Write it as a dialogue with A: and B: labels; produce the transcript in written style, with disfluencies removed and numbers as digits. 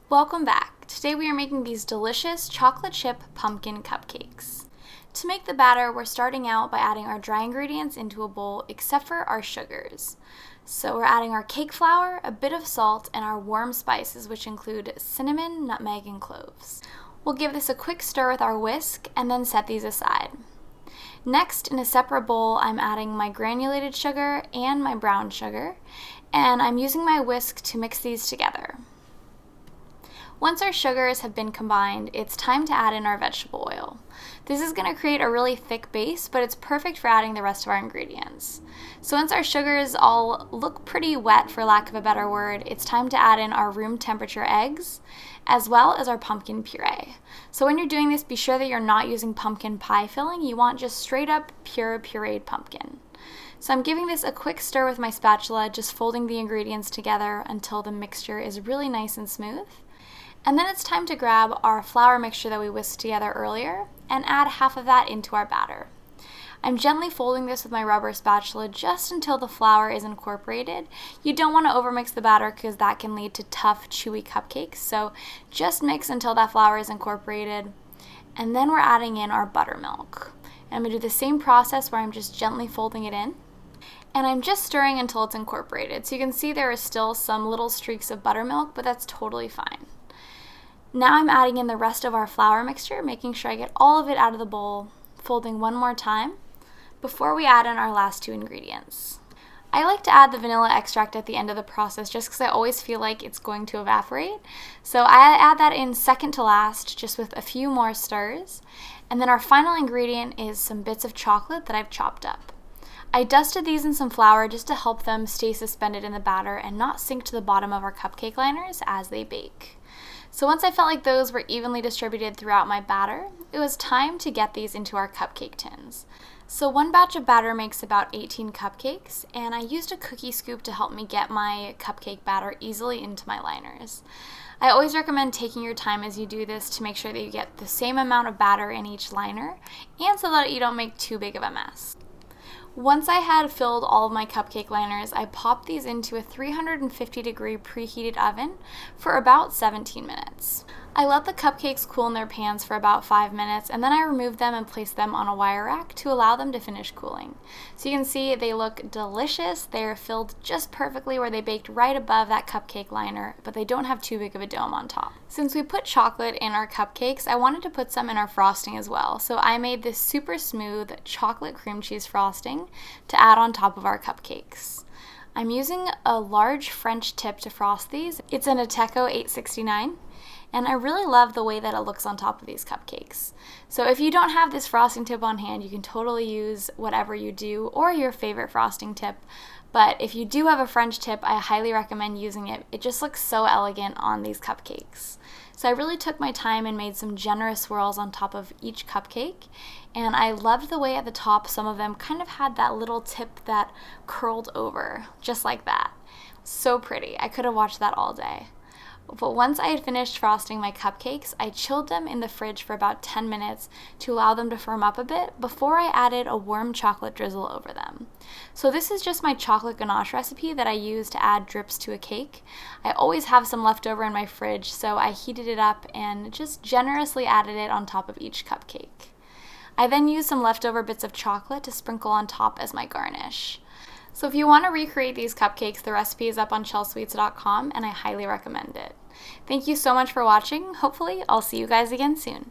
A: Welcome back. Today we are making these delicious chocolate chip pumpkin cupcakes. To make the batter, we're starting out by adding our dry ingredients into a bowl except for our sugars. So we're adding our cake flour, a bit of salt, and our warm spices, which include cinnamon, nutmeg, and cloves. We'll give this a quick stir with our whisk and then set these aside. Next, in a separate bowl, I'm adding my granulated sugar and my brown sugar, and I'm using my whisk to mix these together. Once our sugars have been combined, it's time to add in our vegetable oil. This is going to create a really thick base, but it's perfect for adding the rest of our ingredients. So once our sugars all look pretty wet, for lack of a better word, it's time to add in our room temperature eggs, as well as our pumpkin puree. So when you're doing this, be sure that you're not using pumpkin pie filling. You want just straight up pure pureed pumpkin. So I'm giving this a quick stir with my spatula, just folding the ingredients together until the mixture is really nice and smooth. And then it's time to grab our flour mixture that we whisked together earlier and add half of that into our batter. I'm gently folding this with my rubber spatula just until the flour is incorporated. You don't want to overmix the batter because that can lead to tough, chewy cupcakes, so just mix until that flour is incorporated. And then we're adding in our buttermilk. And I'm going to do the same process where I'm just gently folding it in. And I'm just stirring until it's incorporated. So you can see there is still some little streaks of buttermilk, but that's totally fine. Now I'm adding in the rest of our flour mixture, making sure I get all of it out of the bowl, folding one more time before we add in our last two ingredients. I like to add the vanilla extract at the end of the process just because I always feel like it's going to evaporate. So I add that in second to last, just with a few more stirs. And then our final ingredient is some bits of chocolate that I've chopped up. I dusted these in some flour just to help them stay suspended in the batter and not sink to the bottom of our cupcake liners as they bake. So once I felt like those were evenly distributed throughout my batter, it was time to get these into our cupcake tins. So one batch of batter makes about 18 cupcakes, and I used a cookie scoop to help me get my cupcake batter easily into my liners. I always recommend taking your time as you do this to make sure that you get the same amount of batter in each liner, and so that you don't make too big of a mess. Once I had filled all of my cupcake liners, I popped these into a 350-degree preheated oven for about 17 minutes. I let the cupcakes cool in their pans for about 5 minutes, and then I removed them and placed them on a wire rack to allow them to finish cooling. So you can see they look delicious. They're filled just perfectly where they baked right above that cupcake liner, but they don't have too big of a dome on top. Since we put chocolate in our cupcakes, I wanted to put some in our frosting as well. So I made this super smooth chocolate cream cheese frosting to add on top of our cupcakes. I'm using a large French tip to frost these. It's an Ateco 869. And I really love the way that it looks on top of these cupcakes. So if you don't have this frosting tip on hand, you can totally use whatever you do or your favorite frosting tip. But if you do have a French tip, I highly recommend using it. It just looks so elegant on these cupcakes. So I really took my time and made some generous swirls on top of each cupcake. And I loved the way at the top some of them kind of had that little tip that curled over, just like that. So pretty. I could have watched that all day. But once I had finished frosting my cupcakes, I chilled them in the fridge for about 10 minutes to allow them to firm up a bit before I added a warm chocolate drizzle over them. So this is just my chocolate ganache recipe that I use to add drips to a cake. I always have some left over in my fridge, so I heated it up and just generously added it on top of each cupcake. I then used some leftover bits of chocolate to sprinkle on top as my garnish. So if you want to recreate these cupcakes, the recipe is up on Chelsweets.com, and I highly recommend it. Thank you so much for watching. Hopefully, I'll see you guys again soon.